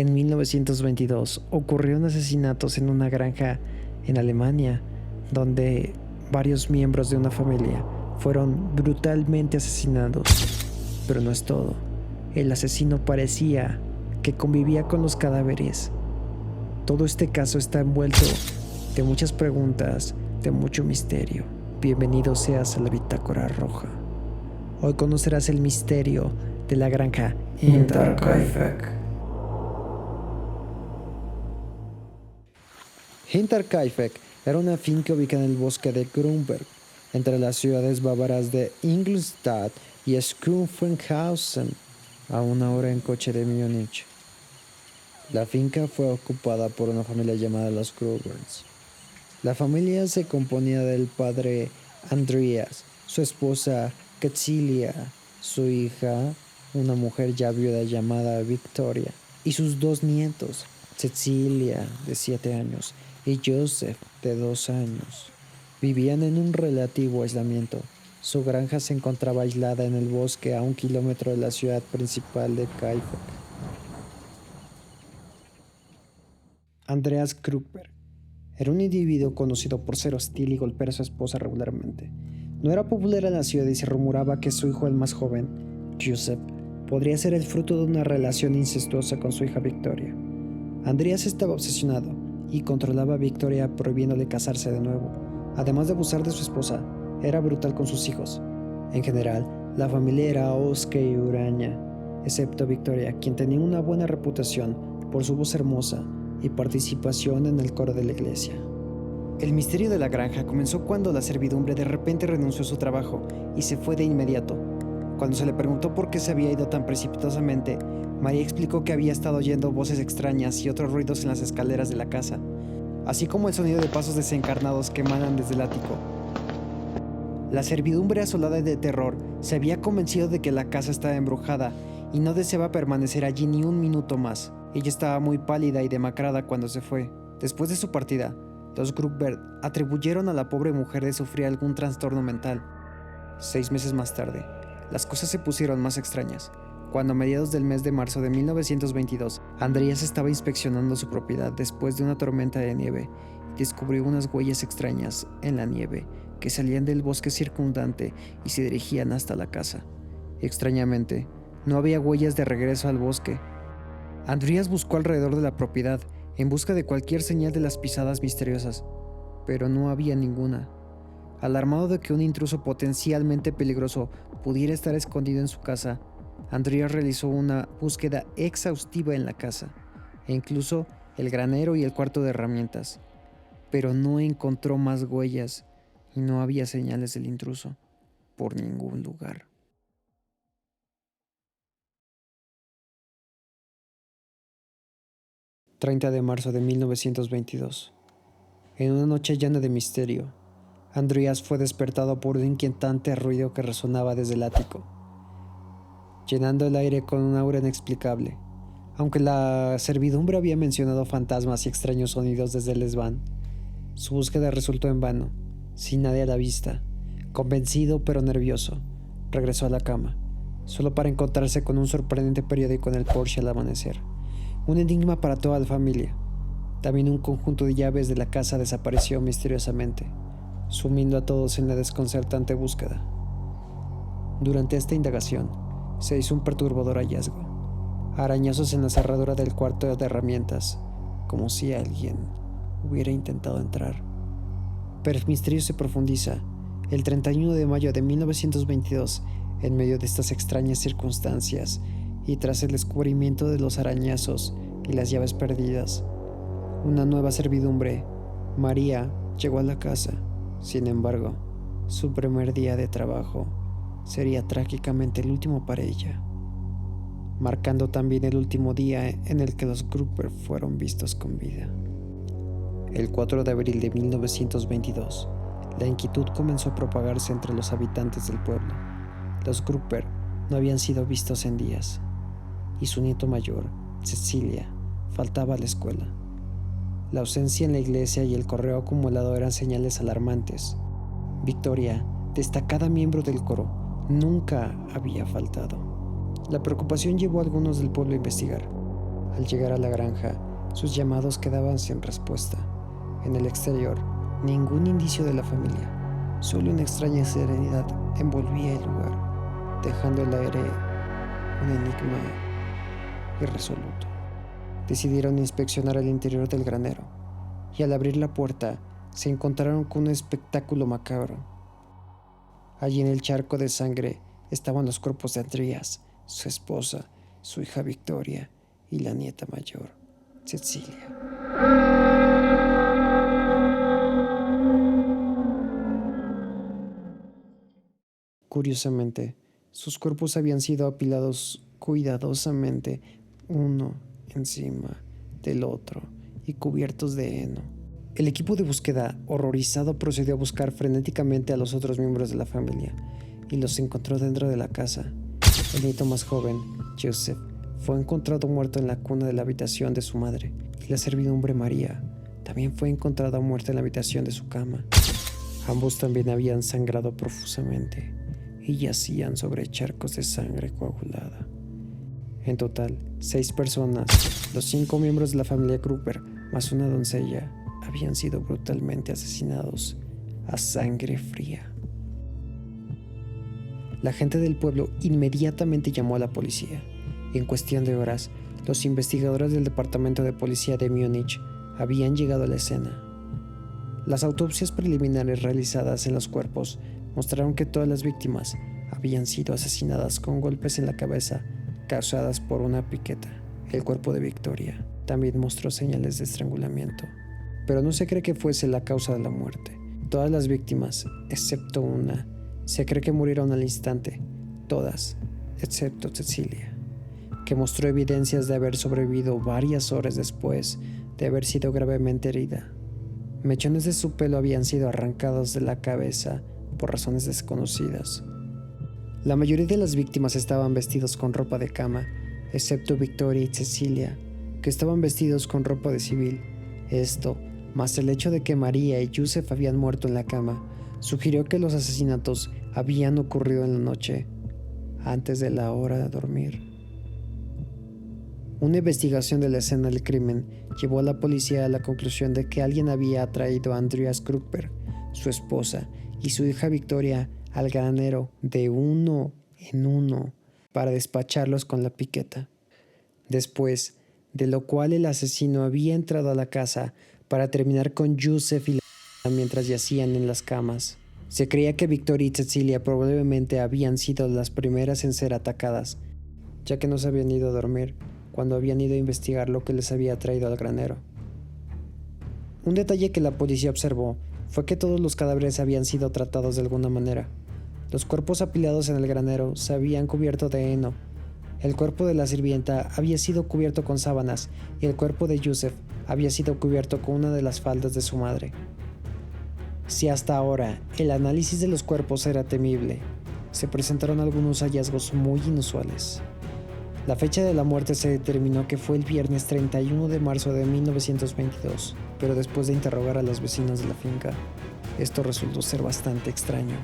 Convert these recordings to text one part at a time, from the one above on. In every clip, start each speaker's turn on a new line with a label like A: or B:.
A: En 1922 ocurrieron asesinatos en una granja en Alemania, donde varios miembros de una familia fueron brutalmente asesinados. Pero no es todo. El asesino parecía que convivía con los cadáveres. Todo este caso está envuelto de muchas preguntas, de mucho misterio. Bienvenido seas a la Bitácora Roja. Hoy conocerás el misterio de la granja Hinterkaifeck. Hinterkaifeck era una finca ubicada en el bosque de Grünberg, entre las ciudades bávaras de Ingolstadt y Schaffhausen, a 1 hora en coche de Múnich. La finca fue ocupada por una familia llamada los Grubers. La familia se componía del padre Andreas, su esposa Cecilia, su hija, una mujer ya viuda llamada Victoria, y sus 2 nietos, Cecilia, de 7 años, y Joseph, de 2 años. Vivían en un relativo aislamiento. Su granja se encontraba aislada en el bosque a 1 kilómetro de la ciudad principal de Kaifeck. Andreas Krugberg era un individuo conocido por ser hostil y golpear a su esposa regularmente. No era popular en la ciudad y se rumoraba que su hijo, el más joven, Joseph, podría ser el fruto de una relación incestuosa con su hija Victoria. Andreas estaba obsesionado y controlaba a Victoria prohibiéndole casarse de nuevo. Además de abusar de su esposa, era brutal con sus hijos. En general, la familia era osca y huraña, excepto Victoria, quien tenía una buena reputación por su voz hermosa y participación en el coro de la iglesia. El misterio de la granja comenzó cuando la servidumbre de repente renunció a su trabajo y se fue de inmediato. Cuando se le preguntó por qué se había ido tan precipitosamente, María explicó que había estado oyendo voces extrañas y otros ruidos en las escaleras de la casa, así como el sonido de pasos desencarnados que emanan desde el ático. La servidumbre, asolada de terror, se había convencido de que la casa estaba embrujada y no deseaba permanecer allí ni un minuto más. Ella estaba muy pálida y demacrada cuando se fue. Después de su partida, los Grubberg atribuyeron a la pobre mujer de sufrir algún trastorno mental. 6 meses más tarde, las cosas se pusieron más extrañas. Cuando a mediados del mes de marzo de 1922, Andreas estaba inspeccionando su propiedad después de una tormenta de nieve y descubrió unas huellas extrañas en la nieve que salían del bosque circundante y se dirigían hasta la casa. Extrañamente, no había huellas de regreso al bosque. Andreas buscó alrededor de la propiedad en busca de cualquier señal de las pisadas misteriosas, pero no había ninguna. Alarmado de que un intruso potencialmente peligroso pudiera estar escondido en su casa, Andreas realizó una búsqueda exhaustiva en la casa, e incluso el granero y el cuarto de herramientas, pero no encontró más huellas y no había señales del intruso por ningún lugar. ...30 de marzo de 1922... En una noche llena de misterio, Andreas fue despertado por un inquietante ruido que resonaba desde el ático, llenando el aire con un aura inexplicable. Aunque la servidumbre había mencionado fantasmas y extraños sonidos desde el desván, su búsqueda resultó en vano. Sin nadie a la vista, convencido pero nervioso, regresó a la cama, solo para encontrarse con un sorprendente periódico en el porche al amanecer. Un enigma para toda la familia. También un conjunto de llaves de la casa desapareció misteriosamente, sumiendo a todos en la desconcertante búsqueda. Durante esta indagación, se hizo un perturbador hallazgo. Arañazos en la cerradura del cuarto de herramientas, como si alguien hubiera intentado entrar. Pero el misterio se profundiza. El 31 de mayo de 1922, en medio de estas extrañas circunstancias, y tras el descubrimiento de los arañazos y las llaves perdidas, una nueva servidumbre, María, llegó a la casa. Sin embargo, su primer día de trabajo sería trágicamente el último para ella, marcando también el último día en el que los Grubberg fueron vistos con vida. El 4 de abril de 1922, la inquietud comenzó a propagarse entre los habitantes del pueblo. Los Grubberg no habían sido vistos en días, y su nieto mayor, Cecilia, faltaba a la escuela. La ausencia en la iglesia y el correo acumulado eran señales alarmantes. Victoria, destacada miembro del coro, nunca había faltado. La preocupación llevó a algunos del pueblo a investigar. Al llegar a la granja, sus llamados quedaban sin respuesta. En el exterior, ningún indicio de la familia, solo una extraña serenidad envolvía el lugar, dejando el aire un enigma irresoluto. Decidieron inspeccionar el interior del granero, y al abrir la puerta, se encontraron con un espectáculo macabro. Allí en el charco de sangre estaban los cuerpos de Andreas, su esposa, su hija Victoria y la nieta mayor, Cecilia. Curiosamente, sus cuerpos habían sido apilados cuidadosamente uno encima del otro y cubiertos de heno. El equipo de búsqueda, horrorizado, procedió a buscar frenéticamente a los otros miembros de la familia y los encontró dentro de la casa. El nieto más joven, Joseph, fue encontrado muerto en la cuna de la habitación de su madre, y la servidumbre María también fue encontrada muerta en la habitación de su cama. Ambos también habían sangrado profusamente y yacían sobre charcos de sangre coagulada. En total, 6 personas, los 5 miembros de la familia Kruger, más una doncella, habían sido brutalmente asesinados a sangre fría. La gente del pueblo inmediatamente llamó a la policía. En cuestión de horas, los investigadores del departamento de policía de Múnich habían llegado a la escena. Las autopsias preliminares realizadas en los cuerpos mostraron que todas las víctimas habían sido asesinadas con golpes en la cabeza causadas por una piqueta. El cuerpo de Victoria también mostró señales de estrangulamiento, pero no se cree que fuese la causa de la muerte. Todas las víctimas, excepto una, se cree que murieron al instante, todas, excepto Cecilia, que mostró evidencias de haber sobrevivido varias horas después de haber sido gravemente herida. Mechones de su pelo habían sido arrancados de la cabeza por razones desconocidas. La mayoría de las víctimas estaban vestidos con ropa de cama, excepto Victoria y Cecilia, que estaban vestidos con ropa de civil. Esto, más el hecho de que María y Joseph habían muerto en la cama, sugirió que los asesinatos habían ocurrido en la noche, antes de la hora de dormir. Una investigación de la escena del crimen llevó a la policía a la conclusión de que alguien había atraído a Andreas Kruger, su esposa y su hija Victoria al granero de uno en uno para despacharlos con la piqueta. Después de lo cual el asesino había entrado a la casa para terminar con Joseph y la mientras yacían en las camas. Se creía que Victoria y Cecilia probablemente habían sido las primeras en ser atacadas, ya que no se habían ido a dormir cuando habían ido a investigar lo que les había traído al granero. Un detalle que la policía observó fue que todos los cadáveres habían sido tratados de alguna manera. Los cuerpos apilados en el granero se habían cubierto de heno. El cuerpo de la sirvienta había sido cubierto con sábanas y el cuerpo de Joseph había sido cubierto con una de las faldas de su madre. Si hasta ahora el análisis de los cuerpos era temible, se presentaron algunos hallazgos muy inusuales. La fecha de la muerte se determinó que fue el viernes 31 de marzo de 1922, pero después de interrogar a los vecinos de la finca, esto resultó ser bastante extraño.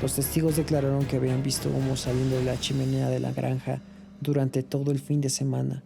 A: Los testigos declararon que habían visto humo saliendo de la chimenea de la granja durante todo el fin de semana.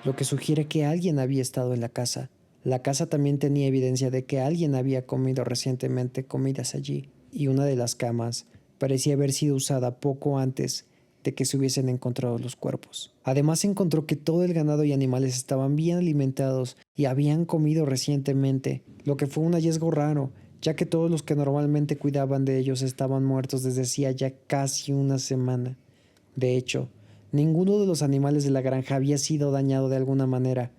A: Lo que sugiere que alguien había estado en la casa. La casa también tenía evidencia de que alguien había comido recientemente comidas allí, y una de las camas parecía haber sido usada poco antes de que se hubiesen encontrado los cuerpos. Además, se encontró que todo el ganado y animales estaban bien alimentados y habían comido recientemente, lo que fue un hallazgo raro, ya que todos los que normalmente cuidaban de ellos estaban muertos desde hacía ya casi una semana. De hecho, ninguno de los animales de la granja había sido dañado de alguna manera.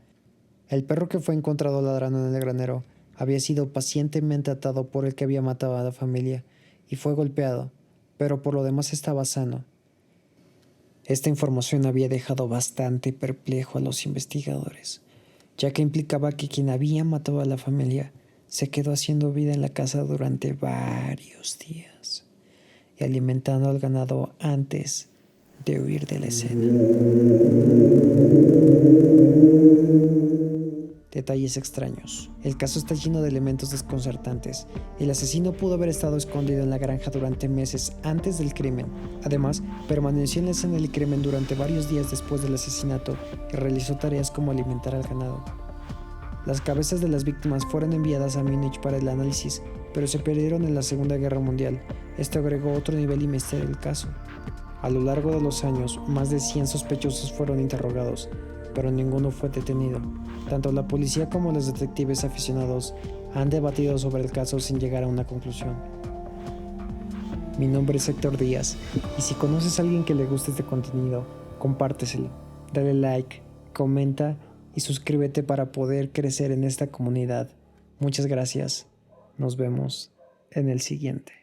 A: El perro que fue encontrado ladrando en el granero había sido pacientemente atado por el que había matado a la familia y fue golpeado, pero por lo demás estaba sano. Esta información había dejado bastante perplejo a los investigadores, ya que implicaba que quien había matado a la familia se quedó haciendo vida en la casa durante varios días y alimentando al ganado antes de huir de la escena. detalles extraños. El caso está lleno de elementos desconcertantes. El asesino pudo haber estado escondido en la granja durante meses antes del crimen. Además, permaneció en la escena del crimen durante varios días después del asesinato y realizó tareas como alimentar al ganado. Las cabezas de las víctimas fueron enviadas a Múnich para el análisis, pero se perdieron en la Segunda Guerra Mundial. Esto agregó otro nivel y misterio al caso. A lo largo de los años, más de 100 sospechosos fueron interrogados, pero ninguno fue detenido. Tanto la policía como los detectives aficionados han debatido sobre el caso sin llegar a una conclusión. Mi nombre es Héctor Díaz, y si conoces a alguien que le guste este contenido, compárteselo, dale like, comenta y suscríbete para poder crecer en esta comunidad. Muchas gracias. Nos vemos en el siguiente.